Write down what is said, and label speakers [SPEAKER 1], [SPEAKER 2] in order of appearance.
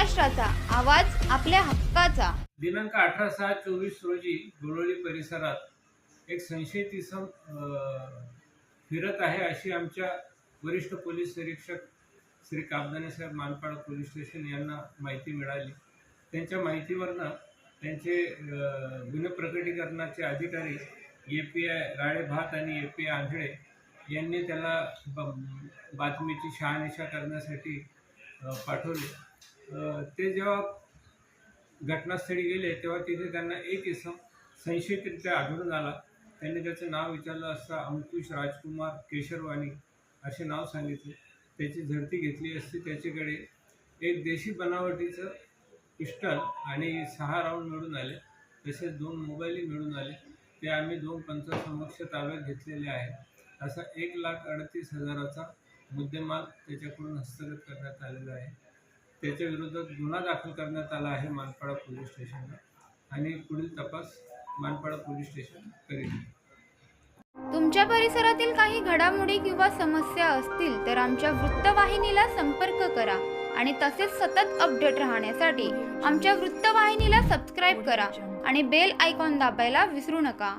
[SPEAKER 1] महाराष्ट्राचा आवाज आपल्या हक्काचा।
[SPEAKER 2] दिनांक 18/6/24 रोजी गोळवली परिसरात एक संशयित इसम फिरत आहे अशी आमच्या वरिष्ठ पोलीस निरीक्षक श्री काबदाने साहेब मानपाडा पोलीस स्टेशन यांना माहिती मिळाली। त्यांच्या माहितीवरनं त्यांचे गुन्हे प्रकटीकरणाचे अधिकारी API राळेभात आणि API आंधळे यांनी त्याला बातमीची शहानिशा करण्यासाठी पाठवले। ते जेव्हा घटनास्थळी गेले तेव्हा तिथे त्यांना एक इसम संशयितरित्या आढळून आला। त्यांनी त्याचं नाव विचारलं असता अंकुश राजकुमार केशरवाणी असे नाव सांगितले। त्याची झडती घेतली असती त्याच्याकडे एक देशी बनावटीचं पिस्टल आणि 6 राऊंड मिळून आले, तसेच 2 मोबाईलही मिळून आले। ते आम्ही 2 पंचासमक्ष ताब्यात घेतलेले आहे। असा 1,38,000चा मुद्देमाल त्याच्याकडून हस्तगत करण्यात आलेला आहे। त्याच्या विरोधात गुन्हा दाखल करण्यात आला आहे मानपाडा पोलीस स्टेशनला आणि पुढील तपास मानपाडा पोलीस स्टेशन करेल।
[SPEAKER 1] तुमच्या परिसरातील काही घडामोडी किंवा समस्या असतील तर आमच्या वृत्तवाहिनीला संपर्क करा आणि तसेच सतत अपडेट राहण्यासाठी आमच्या वृत्तवाहिनीला सबस्क्राईब करा आणि बेल आयकॉन दाबायला विसरू नका।